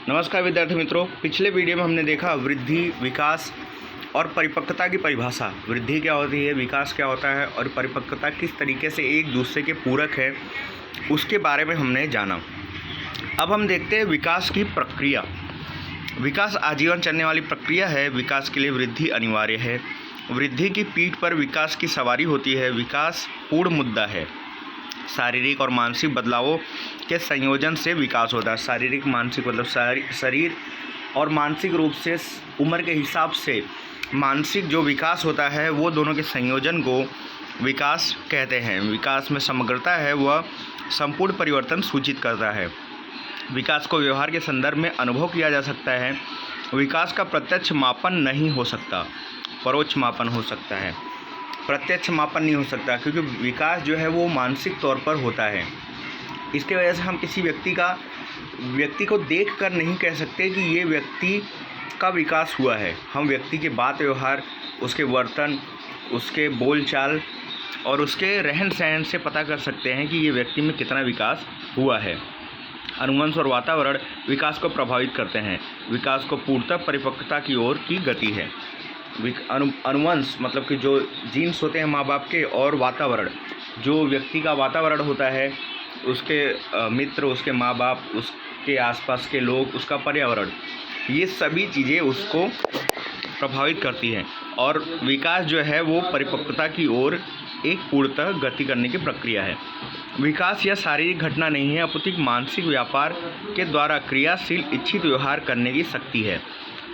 नमस्कार विद्यार्थी मित्रों, पिछले वीडियो में हमने देखा वृद्धि, विकास और परिपक्वता की परिभाषा। वृद्धि क्या होती है, विकास क्या होता है और परिपक्वता किस तरीके से एक दूसरे के पूरक है, उसके बारे में हमने जाना। अब हम देखते हैं विकास की प्रक्रिया। विकास आजीवन चलने वाली प्रक्रिया है। विकास के लिए वृद्धि अनिवार्य है। वृद्धि की पीठ पर विकास की सवारी होती है। विकास पूर्ण मुद्दा है। शारीरिक और मानसिक बदलावों के संयोजन से विकास होता है। शारीरिक मानसिक मतलब शरीर और मानसिक रूप से उम्र के हिसाब से मानसिक जो विकास होता है वो दोनों के संयोजन को विकास कहते हैं। विकास में समग्रता है, वह संपूर्ण परिवर्तन सूचित करता है। विकास को व्यवहार के संदर्भ में अनुभव किया जा सकता है। विकास का प्रत्यक्ष मापन नहीं हो सकता, परोक्ष मापन हो सकता है। प्रत्यक्ष मापन नहीं हो सकता क्योंकि विकास जो है वो मानसिक तौर पर होता है। इसके वजह से हम किसी व्यक्ति को देखकर नहीं कह सकते कि ये व्यक्ति का विकास हुआ है। हम व्यक्ति के बात व्यवहार, उसके वर्तन, उसके बोलचाल और उसके रहन सहन से पता कर सकते हैं कि ये व्यक्ति में कितना विकास हुआ है। अनुवंश और वातावरण विकास को प्रभावित करते हैं। विकास को पूर्णतः परिपक्वता की ओर की गति है। अनुवंश मतलब कि जो जीन्स होते हैं माँ बाप के, और वातावरण जो व्यक्ति का वातावरण होता है, उसके मित्र, उसके माँ बाप, उसके आसपास के लोग, उसका पर्यावरण, ये सभी चीज़ें उसको प्रभावित करती हैं। और विकास जो है वो परिपक्वता की ओर एक पूर्णतः गति करने की प्रक्रिया है। विकास यह शारीरिक घटना नहीं है, अपितु मानसिक व्यापार के द्वारा क्रियाशील इच्छित व्यवहार करने की शक्ति है।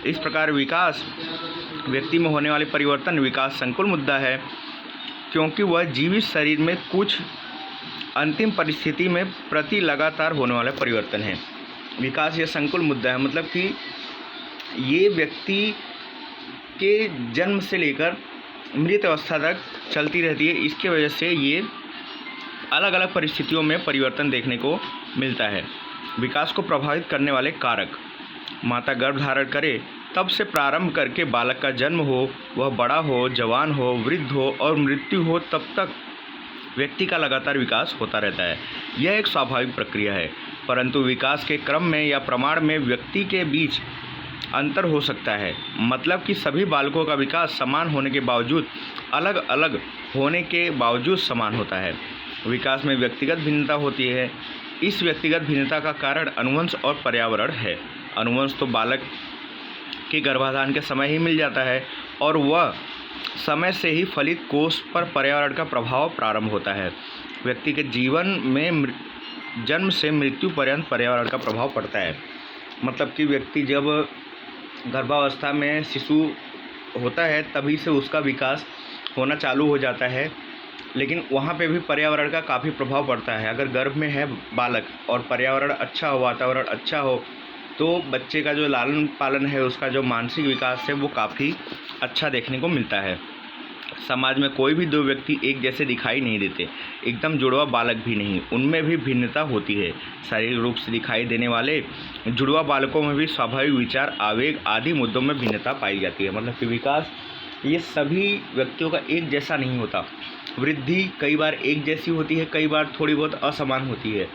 इस प्रकार विकास व्यक्ति में होने वाले परिवर्तन विकास संकुल मुद्दा है, क्योंकि वह जीवित शरीर में कुछ अंतिम परिस्थिति में प्रति लगातार होने वाला परिवर्तन है। विकास यह संकुल मुद्दा है, मतलब कि ये व्यक्ति के जन्म से लेकर मृत अवस्था तक चलती रहती है। इसके वजह से ये अलग अलग परिस्थितियों में परिवर्तन देखने को मिलता है। विकास को प्रभावित करने वाले कारक: माता गर्भ धारण करे तब से प्रारंभ करके बालक का जन्म हो, वह बड़ा हो, जवान हो, वृद्ध हो और मृत्यु हो, तब तक व्यक्ति का लगातार विकास होता रहता है। यह एक स्वाभाविक प्रक्रिया है, परंतु विकास के क्रम में या प्रमाण में व्यक्ति के बीच अंतर हो सकता है। मतलब कि सभी बालकों का विकास समान होने के बावजूद अलग अलग होने के बावजूद समान होता है। विकास में व्यक्तिगत भिन्नता होती है। इस व्यक्तिगत भिन्नता का कारण अनुवंश और पर्यावरण है। अनुवंश तो बालक के गर्भाधान के समय ही मिल जाता है और वह समय से ही फलित कोष पर पर्यावरण का प्रभाव प्रारंभ होता है। व्यक्ति के जीवन में जन्म से मृत्यु पर्यंत पर्यावरण का प्रभाव पड़ता है। मतलब कि व्यक्ति जब गर्भावस्था में शिशु होता है तभी से उसका विकास होना चालू हो जाता है, लेकिन वहाँ पे भी पर्यावरण का काफ़ी प्रभाव पड़ता है। अगर गर्भ में है बालक और पर्यावरण अच्छा हो, वातावरण अच्छा हो, तो बच्चे का जो लालन पालन है, उसका जो मानसिक विकास है, वो काफ़ी अच्छा देखने को मिलता है। समाज में कोई भी दो व्यक्ति एक जैसे दिखाई नहीं देते, एकदम जुड़वा बालक भी नहीं, उनमें भी भिन्नता होती है। शारीरिक रूप से दिखाई देने वाले जुड़वा बालकों में भी स्वाभाविक विचार, आवेग आदि मुद्दों में भिन्नता पाई जाती है। मतलब कि विकास ये सभी व्यक्तियों का एक जैसा नहीं होता। वृद्धि कई बार एक जैसी होती है, कई बार थोड़ी बहुत असमान होती है,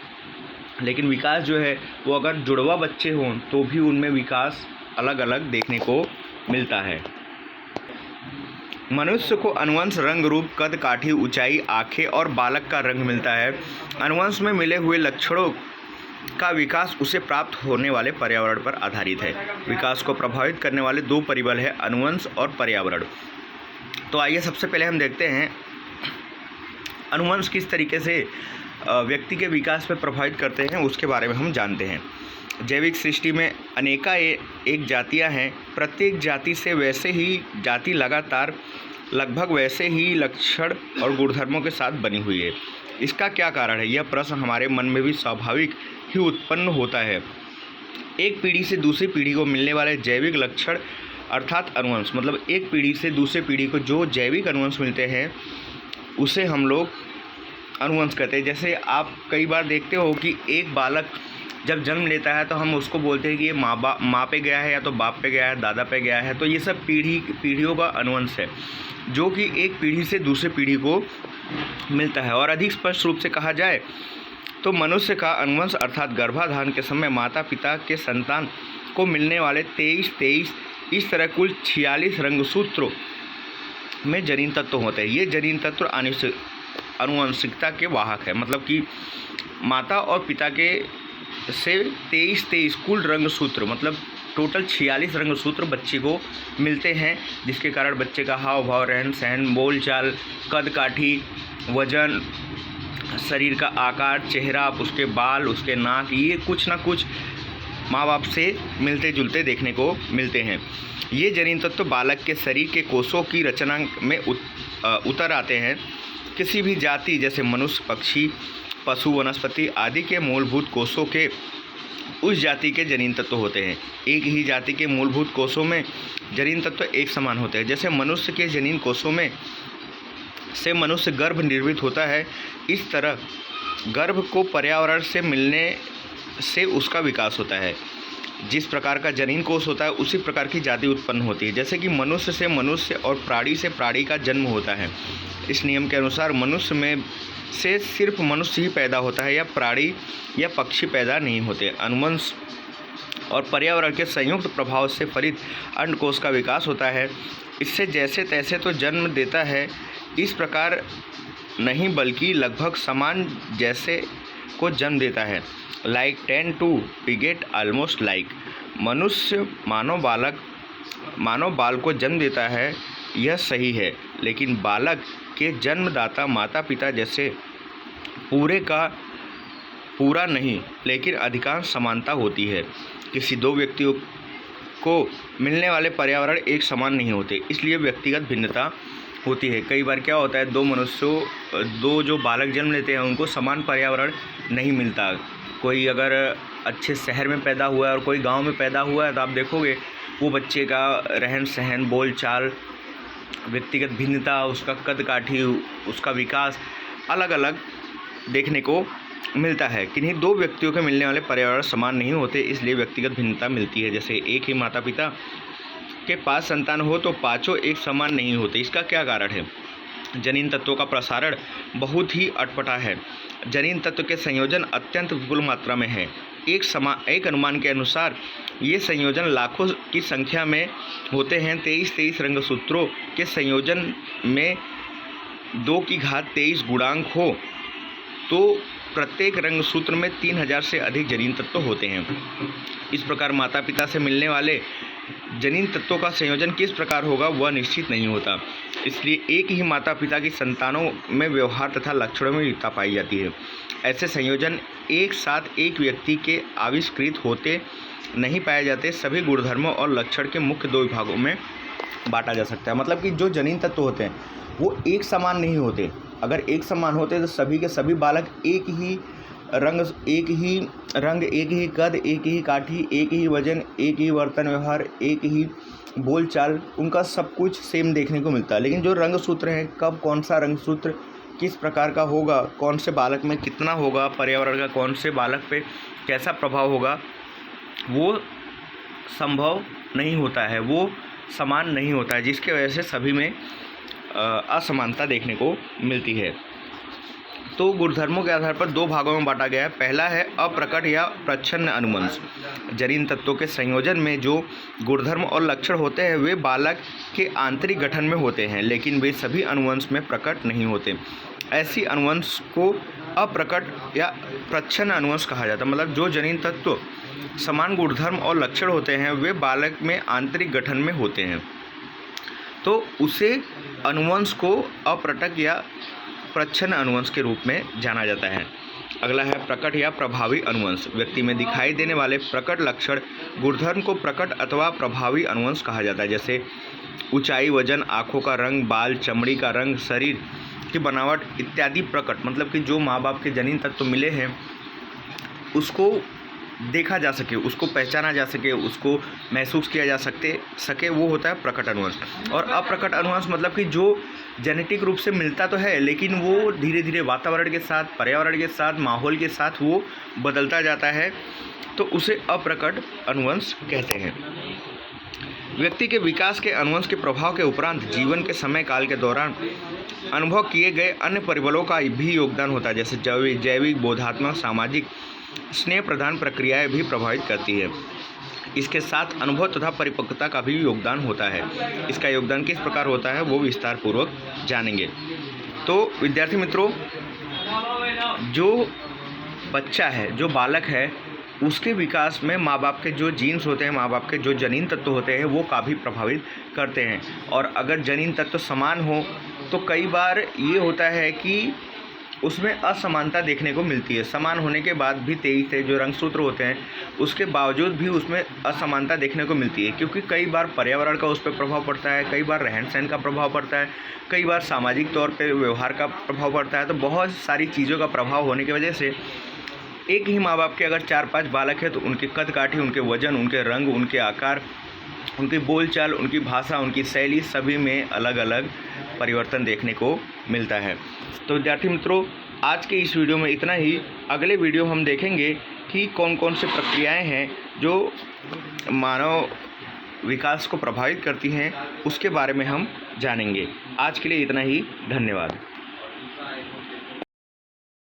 लेकिन विकास जो है वो अगर जुड़वा बच्चे हों तो भी उनमें विकास अलग अलग देखने को मिलता है। मनुष्य को अनुवंश, रंग, रूप, कद, काठी, ऊंचाई, आँखें और बालक का रंग मिलता है। अनुवंश में मिले हुए लक्षणों का विकास उसे प्राप्त होने वाले पर्यावरण पर आधारित है। विकास को प्रभावित करने वाले दो परिबल हैं, अनुवंश और पर्यावरण। तो आइए सबसे पहले हम देखते हैं अनुवंश किस तरीके से व्यक्ति के विकास पर प्रभावित करते हैं, उसके बारे में हम जानते हैं। जैविक सृष्टि में अनेका एक जातियां हैं। प्रत्येक जाति से वैसे ही जाति लगातार लगभग वैसे ही लक्षण और गुणधर्मों के साथ बनी हुई है। इसका क्या कारण है? यह प्रश्न हमारे मन में भी स्वाभाविक ही उत्पन्न होता है। एक पीढ़ी से दूसरी पीढ़ी को मिलने वाले जैविक लक्षण अर्थात अनुवंश, मतलब एक पीढ़ी से दूसरे पीढ़ी को जो जैविक अनुवंश मिलते हैं उसे हम लोग अनुवंश कहते हैं। जैसे आप कई बार देखते हो कि एक बालक जब जन्म लेता है तो हम उसको बोलते हैं कि ये माँ पे गया है, या तो बाप पे गया है, दादा पे गया है। तो ये सब पीढ़ियों का अनुवंश है जो कि एक पीढ़ी से दूसरे पीढ़ी को मिलता है। और अधिक स्पष्ट रूप से कहा जाए तो मनुष्य का अनुवंश अर्थात गर्भाधान के समय माता पिता के संतान को मिलने वाले 23 इस तरह कुल 46 रंगसूत्रों में जनीन तत्व होते हैं। ये जनीन तत्व आनुवंशिकता के वाहक है, मतलब कि माता और पिता के से 23 कुल रंगसूत्र, मतलब टोटल 46 रंगसूत्र बच्चे को मिलते हैं, जिसके कारण बच्चे का हाव भाव, रहन सहन, बोल चाल, कद काठी, वजन, शरीर का आकार, चेहरा, उसके बाल, उसके नाक, ये कुछ ना कुछ माँ बाप से मिलते जुलते देखने को मिलते हैं। ये जनीन तत्व बालक के शरीर के कोषों की रचना में उतर आते हैं। किसी भी जाति जैसे मनुष्य, पक्षी, पशु, वनस्पति आदि के मूलभूत कोषों के उस जाति के जनीन तत्व होते हैं। एक ही जाति के मूलभूत कोषों में जनीन तत्व एक समान होते हैं। जैसे मनुष्य के जनीन कोषों में से मनुष्य गर्भ निर्मित होता है, इस तरह गर्भ को पर्यावरण से मिलने से उसका विकास होता है। जिस प्रकार का जनीन कोष होता है उसी प्रकार की जाति उत्पन्न होती है। जैसे कि मनुष्य से मनुष्य और प्राणी से प्राणी का जन्म होता है। इस नियम के अनुसार मनुष्य में से सिर्फ मनुष्य ही पैदा होता है या प्राणी या पक्षी पैदा नहीं होते। अनुवंश और पर्यावरण के संयुक्त प्रभाव से फलित अंडकोश का विकास होता है। इससे जैसे तैसे तो जन्म देता है, इस प्रकार नहीं बल्कि लगभग समान जैसे को जन्म देता है। Like 10 to beget almost like, मनुष्य मानव बाल को जन्म देता है, यह सही है, लेकिन बालक के जन्मदाता माता पिता जैसे पूरे का पूरा नहीं, लेकिन अधिकांश समानता होती है। किसी दो व्यक्तियों को मिलने वाले पर्यावरण एक समान नहीं होते, इसलिए व्यक्तिगत भिन्नता होती है। कई बार क्या होता है, दो जो बालक जन्म लेते हैं उनको समान पर्यावरण नहीं मिलता। कोई अगर अच्छे शहर में पैदा हुआ है और कोई गांव में पैदा हुआ है, तो आप देखोगे वो बच्चे का रहन सहन, बोल चाल, व्यक्तिगत भिन्नता, उसका कद काठी, उसका विकास अलग अलग देखने को मिलता है। किन्हीं दो व्यक्तियों के मिलने वाले पर्यावरण समान नहीं होते, इसलिए व्यक्तिगत भिन्नता मिलती है। जैसे एक ही माता पिता के 5 संतान हो तो पाँचों एक समान नहीं होते। इसका क्या कारण है? जनीन तत्वों का प्रसारण बहुत ही अटपटा है। जनीन तत्व के संयोजन अत्यंत विपुल मात्रा में है। एक अनुमान के अनुसार ये संयोजन लाखों की संख्या में होते हैं। 23 रंगसूत्रों के संयोजन में 2⁻23 गुणांक हो तो प्रत्येक रंगसूत्र में 3000 से अधिक जनीन तत्व होते हैं। इस प्रकार माता पिता से मिलने वाले जनीन तत्वों का संयोजन किस प्रकार होगा वह निश्चित नहीं होता। इसलिए एक ही माता पिता की संतानों में व्यवहार तथा लक्षणों में विविधता पाई जाती है। ऐसे संयोजन एक साथ एक व्यक्ति के आविष्कृत होते नहीं पाए जाते। सभी गुणधर्मों और लक्षण के मुख्य 2 विभागों में बांटा जा सकता है। मतलब कि जो जनीन तत्व होते हैं वो एक समान नहीं होते। अगर एक समान होते तो सभी के सभी बालक एक ही रंग, एक ही कद, एक ही काठी, एक ही वजन, एक ही बर्तन व्यवहार, एक ही बोल चाल, उनका सब कुछ सेम देखने को मिलता है। लेकिन जो रंगसूत्र हैं, कब कौन सा रंगसूत्र किस प्रकार का होगा, कौन से बालक में कितना होगा, पर्यावरण का कौन से बालक पे कैसा प्रभाव होगा, वो संभव नहीं होता है, वो समान नहीं होता है, जिसके वजह से सभी में असमानता देखने को मिलती है। तो गुणधर्मों के आधार पर 2 भागों में बांटा गया है। पहला है अप्रकट या प्रच्छन्न अनुवंश। जनीन तत्वों के संयोजन में जो गुणधर्म और लक्षण होते हैं वे बालक के आंतरिक गठन में होते हैं, लेकिन वे सभी अनुवंश में प्रकट नहीं होते। ऐसी अनुवंश को अप्रकट या प्रच्छन्न अनुवंश कहा जाता है। मतलब जो जनीन तत्व समान गुणधर्म और लक्षण होते हैं वे बालक में आंतरिक गठन में होते हैं, तो उसे अनुवंश को अप्रकट या प्रच्छन्न अनुवंश के रूप में जाना जाता है। अगला है प्रकट या प्रभावी अनुवंश। व्यक्ति में दिखाई देने वाले प्रकट लक्षण गुणधर्म को प्रकट अथवा प्रभावी अनुवंश कहा जाता है। जैसे ऊंचाई, वजन, आँखों का रंग, बाल, चमड़ी का रंग, शरीर की बनावट इत्यादि प्रकट, मतलब कि जो माँ बाप के जनीन तत्व मिले हैं उसको देखा जा सके, उसको पहचाना जा सके, उसको महसूस किया जा सके, वो होता है प्रकट अनुवंश। और अप्रकट अनुवंश मतलब कि जो जेनेटिक रूप से मिलता तो है लेकिन वो धीरे धीरे वातावरण के साथ, पर्यावरण के साथ, माहौल के साथ वो बदलता जाता है, तो उसे अप्रकट अनुवंश कहते हैं। व्यक्ति के विकास के अनुवंश के प्रभाव के उपरांत जीवन के समय काल के दौरान अनुभव किए गए अन्य परिबलों का भी योगदान होता है, जैसे जैविक, बोधात्मक, सामाजिक, स्नेह प्रधान प्रक्रियाएं भी प्रभावित करती है। इसके साथ अनुभव तथा परिपक्वता का भी योगदान होता है। इसका योगदान किस प्रकार होता है वो विस्तार पूर्वक जानेंगे। तो विद्यार्थी मित्रों, जो बच्चा है, जो बालक है, उसके विकास में माँ बाप के जो जीन्स होते हैं, माँ बाप के जो जनीन तत्व होते हैं वो काफ़ी प्रभावित करते हैं। और अगर जनीन तत्व समान हो तो कई बार ये होता है कि उसमें असमानता देखने को मिलती है। समान होने के बाद भी 23 जो रंगसूत्र होते हैं उसके बावजूद भी उसमें असमानता देखने को मिलती है, क्योंकि कई बार पर्यावरण का उस पर प्रभाव पड़ता है, कई बार रहन सहन का प्रभाव पड़ता है, कई बार सामाजिक तौर पे व्यवहार का प्रभाव पड़ता है। तो बहुत सारी चीज़ों का प्रभाव होने की वजह से एक ही माँ बाप के अगर 4-5 बालक हैं तो उनके कद काठी, उनके वजन, उनके रंग, उनके आकार, उनकी बोलचाल, उनकी भाषा, उनकी शैली सभी में अलग अलग परिवर्तन देखने को मिलता है। तो विद्यार्थी मित्रों, आज के इस वीडियो में इतना ही। अगले वीडियो हम देखेंगे कि कौन कौन सी प्रक्रियाएं हैं जो मानव विकास को प्रभावित करती हैं, उसके बारे में हम जानेंगे। आज के लिए इतना ही। धन्यवाद।